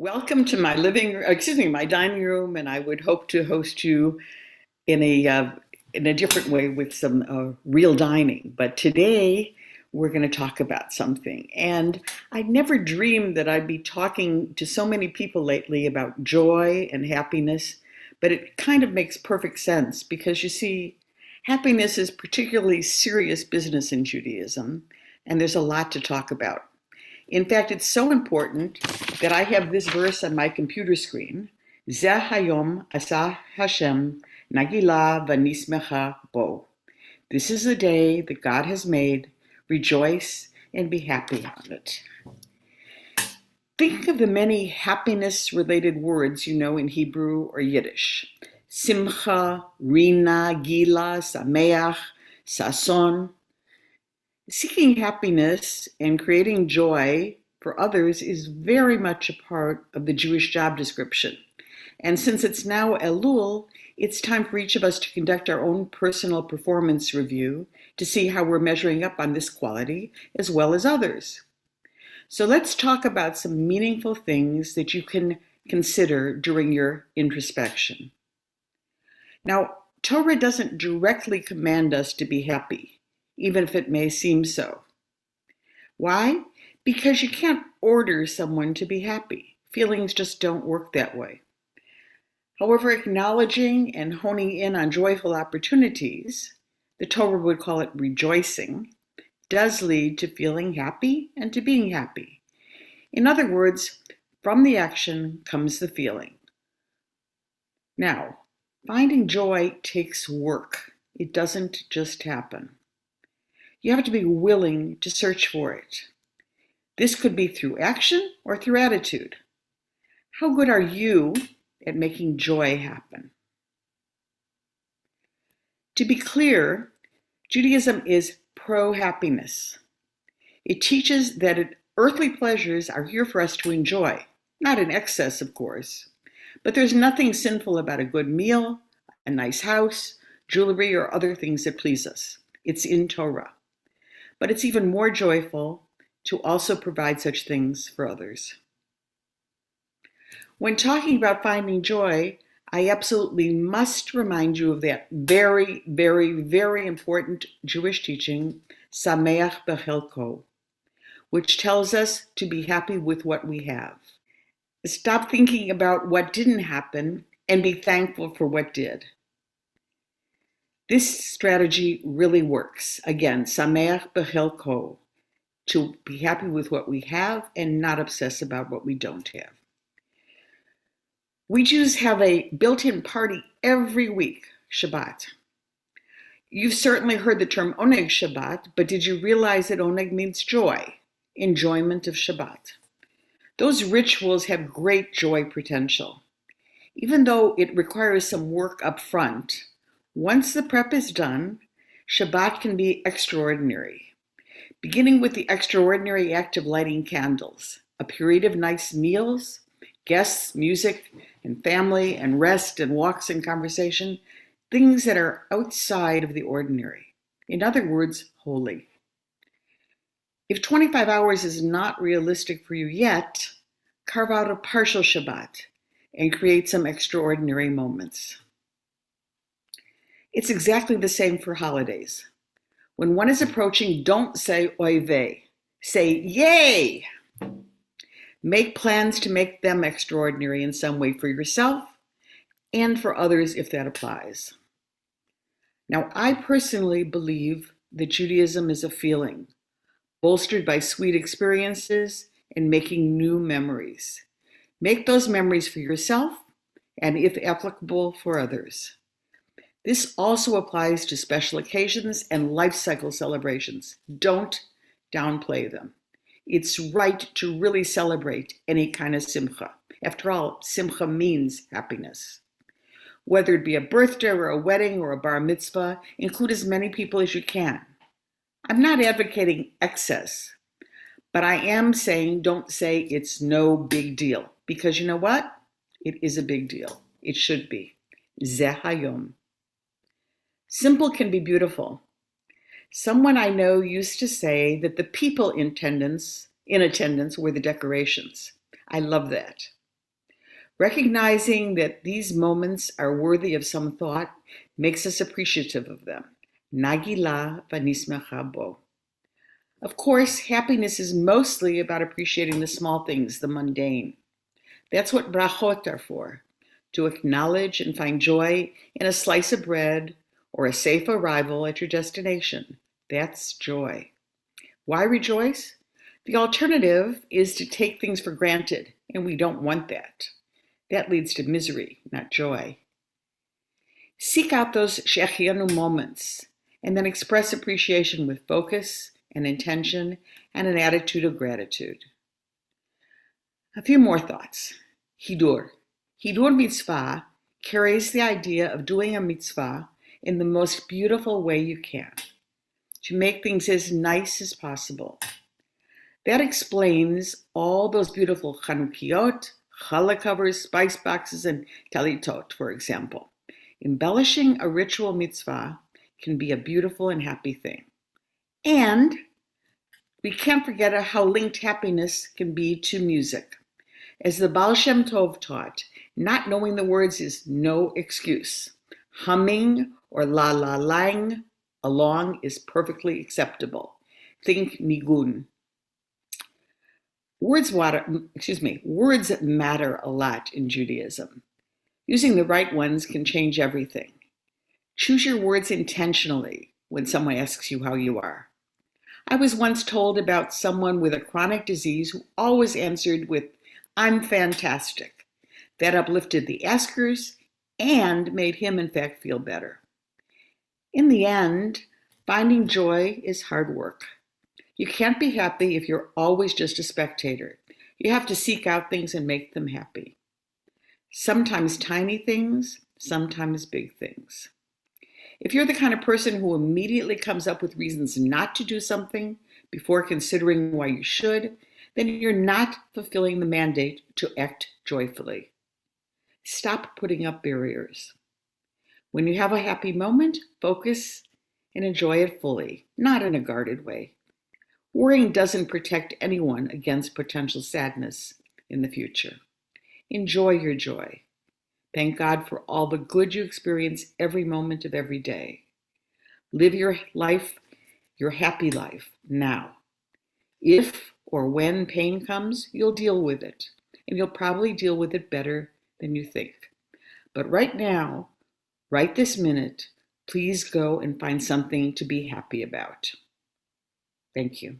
Welcome to my dining room, and I would hope to host you in a different way with some real dining. But today we're going to talk about something, and I never dreamed that I'd be talking to so many people lately about joy and happiness. But it kind of makes perfect sense because you see, happiness is particularly serious business in Judaism, and there's a lot to talk about. In fact, it's so important that I have this verse on my computer screen. Zeh hayom asah Hashem nagila v'nismecha bo. This is the day that God has made. Rejoice and be happy on it. Think of the many happiness-related words you know in Hebrew or Yiddish. Simcha, Rina, Gila, Sameach, Sason. Seeking happiness and creating joy for others is very much a part of the Jewish job description. And since it's now Elul, it's time for each of us to conduct our own personal performance review to see how we're measuring up on this quality as well as others. So let's talk about some meaningful things that you can consider during your introspection. Now, Torah doesn't directly command us to be happy, even if it may seem so. Why? Because you can't order someone to be happy. Feelings just don't work that way. However, acknowledging and honing in on joyful opportunities, the Torah would call it rejoicing, does lead to feeling happy and to being happy. In other words, from the action comes the feeling. Now, finding joy takes work. It doesn't just happen. You have to be willing to search for it. This could be through action or through attitude. How good are you at making joy happen? To be clear, Judaism is pro-happiness. It teaches that earthly pleasures are here for us to enjoy, not in excess, of course. But there's nothing sinful about a good meal, a nice house, jewelry, or other things that please us. It's in Torah. But it's even more joyful to also provide such things for others. When talking about finding joy, I absolutely must remind you of that very, very, very important Jewish teaching, Sameach Bechelko, which tells us to be happy with what we have. Stop thinking about what didn't happen and be thankful for what did. This strategy really works. Again, Sameach Bechelko, to be happy with what we have and not obsess about what we don't have. We Jews have a built-in party every week, Shabbat. You've certainly heard the term Oneg Shabbat, but did you realize that Oneg means joy, enjoyment of Shabbat? Those rituals have great joy potential. Even though it requires some work up front, once the prep is done, Shabbat can be extraordinary, beginning with the extraordinary act of lighting candles, a period of nice meals, guests, music, and family, and rest, and walks and conversation, things that are outside of the ordinary. In other words, holy. If 25 hours is not realistic for you yet, carve out a partial Shabbat and create some extraordinary moments. It's exactly the same for holidays. When one is approaching, don't say oy vey. Say yay! Make plans to make them extraordinary in some way for yourself and for others if that applies. Now, I personally believe that Judaism is a feeling, bolstered by sweet experiences and making new memories. Make those memories for yourself and, if applicable, for others. This also applies to special occasions and life cycle celebrations. Don't downplay them. It's right to really celebrate any kind of simcha. After all, simcha means happiness. Whether it be a birthday or a wedding or a bar mitzvah, include as many people as you can. I'm not advocating excess, but I am saying don't say it's no big deal, because you know what? It is a big deal. It should be. Zeh hayom. Simple can be beautiful. Someone I know used to say that the people in attendance were the decorations. I love that. Recognizing that these moments are worthy of some thought makes us appreciative of them. Nagila v'nismecha bo. Of course, happiness is mostly about appreciating the small things, the mundane. That's what brachot are for, to acknowledge and find joy in a slice of bread or a safe arrival at your destination. That's joy. Why rejoice? The alternative is to take things for granted, and we don't want that. That leads to misery, not joy. Seek out those shechianu moments and then express appreciation with focus and intention and an attitude of gratitude. A few more thoughts. Hidur. Hidur mitzvah carries the idea of doing a mitzvah in the most beautiful way you can, to make things as nice as possible. That explains all those beautiful Chanukiot, challah covers, spice boxes, and talitot, for example. Embellishing a ritual mitzvah can be a beautiful and happy thing. And we can't forget how linked happiness can be to music. As the Baal Shem Tov taught, not knowing the words is no excuse. Humming or la-la-lang along is perfectly acceptable. Think nigun. Words matter a lot in Judaism. Using the right ones can change everything. Choose your words intentionally when someone asks you how you are. I was once told about someone with a chronic disease who always answered with, "I'm fantastic." That uplifted the askers and made him, in fact, feel better. In the end, finding joy is hard work. You can't be happy if you're always just a spectator. You have to seek out things and make them happy. Sometimes tiny things, sometimes big things. If you're the kind of person who immediately comes up with reasons not to do something before considering why you should, then you're not fulfilling the mandate to act joyfully. Stop putting up barriers. When you have a happy moment, focus and enjoy it fully, not in a guarded way. Worrying doesn't protect anyone against potential sadness in the future. Enjoy your joy. Thank God for all the good you experience every moment of every day. Live your life, your happy life, now. If or when pain comes, you'll deal with it, and you'll probably deal with it better than you think. But right now, right this minute, please go and find something to be happy about. Thank you.